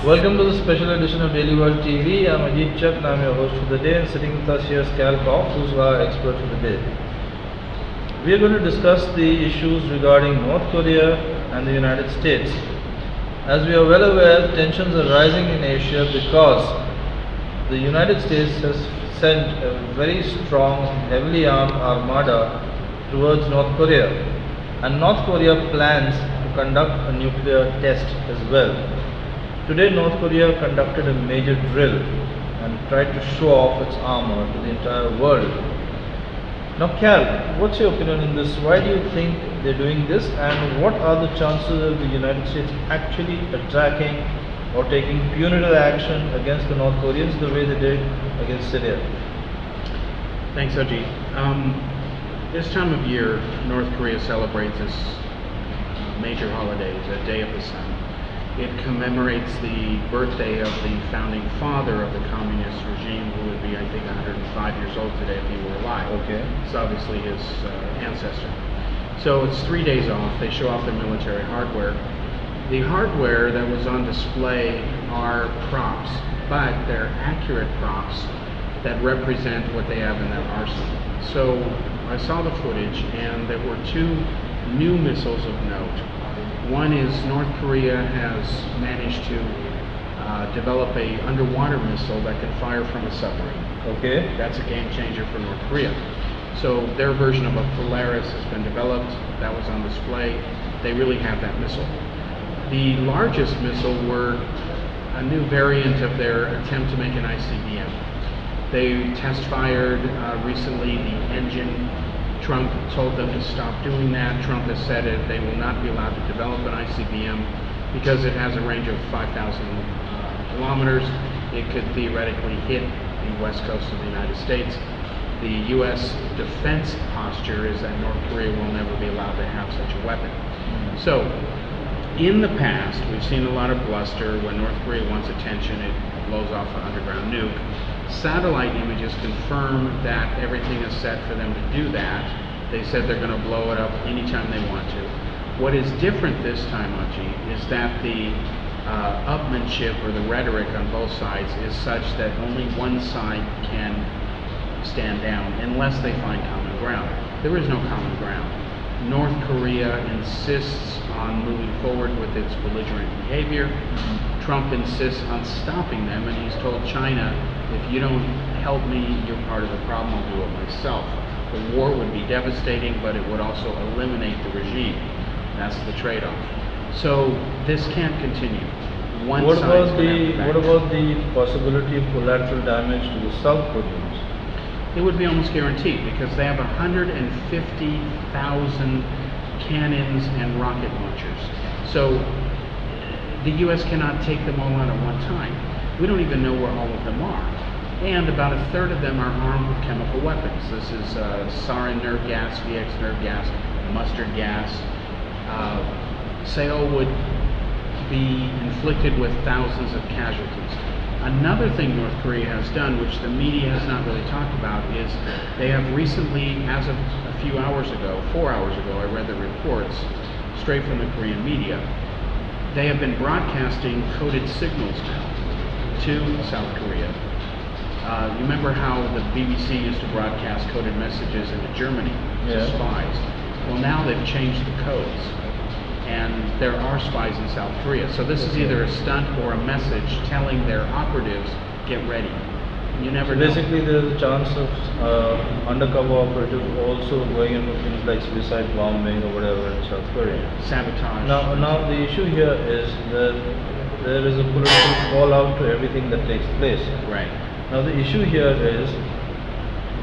Welcome to the special edition of Daily World TV. I'm Ajit Chak and I'm your host for the day, and sitting with us here is Cal Koff, who's our expert for the day. We are going to discuss the issues regarding North Korea and the United States. As we are well aware, tensions are rising in Asia because the United States has sent a very strong, heavily armed armada towards North Korea, and North Korea plans to conduct a nuclear test as well. Today, North Korea conducted a major drill and tried to show off its armor to the entire world. Now, Cal, what's your opinion on this? Why do you think they're doing this, and what are the chances of the United States actually attacking or taking punitive action against the North Koreans the way they did against Syria? Thanks, Ajit. This time of year, North Korea celebrates its major holiday, the Day of the Sun. It commemorates the birthday of the founding father of the communist regime, who would be, I think, 105 years old today if he were alive. Okay. It's obviously his ancestor. So it's 3 days off. They show off their military hardware. The hardware that was on display are props, but they're accurate props that represent what they have in their arsenal. So I saw the footage, and there were two new missiles of note. One is North Korea has managed to develop a underwater missile that can fire from a submarine. Okay. That's a game changer for North Korea. So their version of a Polaris has been developed. That was on display. They really have that missile. The largest missile were a new variant of their attempt to make an ICBM. They test fired recently the engine. Trump told them to stop doing that. Trump has said it, they will not be allowed to develop an ICBM because it has a range of 5,000 kilometers. It could theoretically hit the west coast of the United States. The U.S. defense posture is that North Korea will never be allowed to have such a weapon. So, in the past, we've seen a lot of bluster. When North Korea wants attention, it blows off an underground nuke. Satellite images confirm that everything is set for them to do that. They said they're going to blow it up anytime they want to. What is different this time, Ajit, is that the upmanship or the rhetoric on both sides is such that only one side can stand down unless they find common ground. There is no common ground. North Korea insists on moving forward with its belligerent behavior. Trump insists on stopping them, and he's told China, if you don't help me, you're part of the problem, I'll do it myself. The war would be devastating, but it would also eliminate the regime. That's the trade-off. So this can't continue. What about the possibility of collateral damage to the South Koreans? It would be almost guaranteed because they have 150,000 cannons and rocket launchers. So the U.S. cannot take them all out at one time. We don't even know where all of them are. And about a third of them are armed with chemical weapons. This is sarin nerve gas, VX nerve gas, mustard gas. Sale would be inflicted with thousands of casualties. Another thing North Korea has done, which the media has not really talked about, is they have recently, as of a few hours ago, 4 hours ago, I read the reports straight from the Korean media, they have been broadcasting coded signals now to South Korea. You remember how the BBC used to broadcast coded messages into Germany to spies? Well, now they've changed the codes, and there are spies in South Korea. So this is either a stunt or a message telling their operatives, get ready. You never know. Basically, there is a chance of undercover operatives also going into things like suicide bombing or whatever in South Korea. Sabotage. Now the issue here is that there is a political fallout to everything that takes place. Right. Now the issue here is,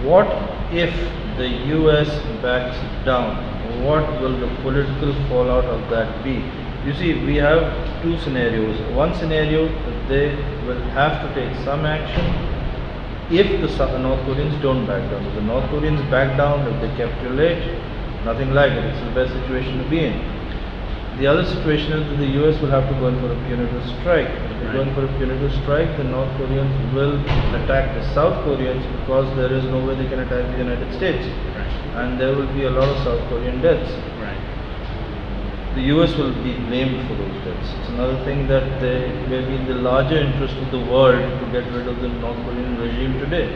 what if the US backs down? What will the political fallout of that be? You see, we have two scenarios. One scenario, that they will have to take some action if the North Koreans don't back down. If the North Koreans back down, if they capitulate, nothing like it. It's the best situation to be in. The other situation is that the US will have to go in for a punitive strike. If they go in for a punitive strike, the North Koreans will attack the South Koreans because there is no way they can attack the United States. Right. And there will be a lot of South Korean deaths. Right. the US will be blamed for those deaths. It's another thing that it may be in the larger interest of the world to get rid of the North Korean regime today.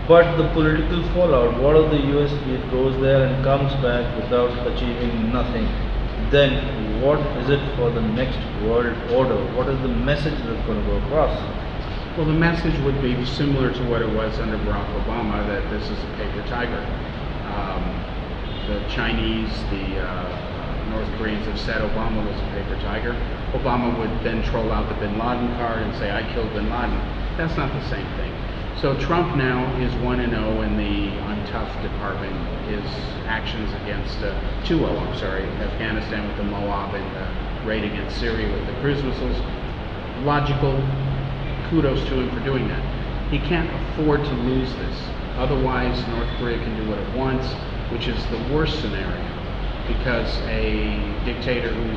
But the political fallout, what if the US goes there and comes back without achieving nothing? Then what is it for the next world order? What is the message that's going to go across? Well, the message would be similar to what it was under Barack Obama, that this is a paper tiger. The Chinese, the North Koreans have said Obama was a paper tiger. Obama would then troll out the Bin Laden card and say, I killed Bin Laden. That's not the same thing. So Trump now is 1-0 in the I'm tough department. His actions against, 2-0, I'm sorry, Afghanistan with the Moab and the raid against Syria with the cruise missiles. Logical. Kudos to him for doing that. He can't afford to lose this. Otherwise, North Korea can do what it wants, which is the worst scenario, because a dictator who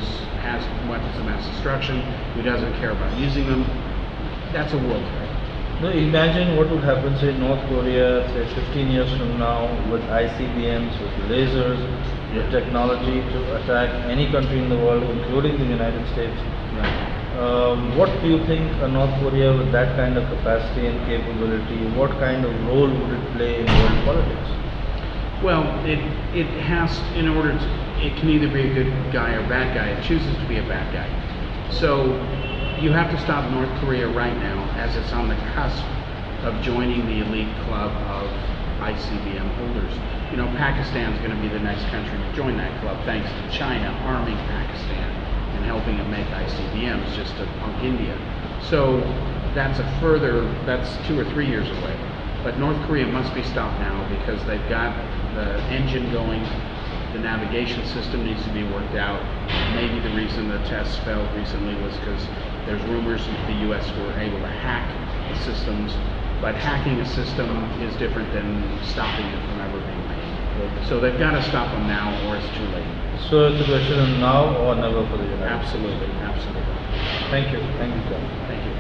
has weapons of mass destruction, who doesn't care about using them, that's a world threat. Now imagine what would happen, say, North Korea, say 15 years from now, with ICBMs, with lasers, with technology to attack any country in the world, including the United States. What do you think a North Korea with that kind of capacity and capability, what kind of role would it play in world politics? Well, it has, in order to, it can either be a good guy or bad guy. It chooses to be a bad guy. So you have to stop North Korea right now, as it's on the cusp of joining the elite club of ICBM holders. You know, Pakistan's going to be the next country to join that club, thanks to China arming Pakistan and helping them make ICBMs just to punk India. So that's that's 2 or 3 years away. But North Korea must be stopped now, because they've got the engine going. The navigation system needs to be worked out. Maybe the reason the tests failed recently was because there's rumors that the US were able to hack the systems, but hacking a system is different than stopping it from ever being made. So they've got to stop them now, or it's too late. So it's a question of now or never for the United States. Absolutely, absolutely. Thank you, sir. Thank you.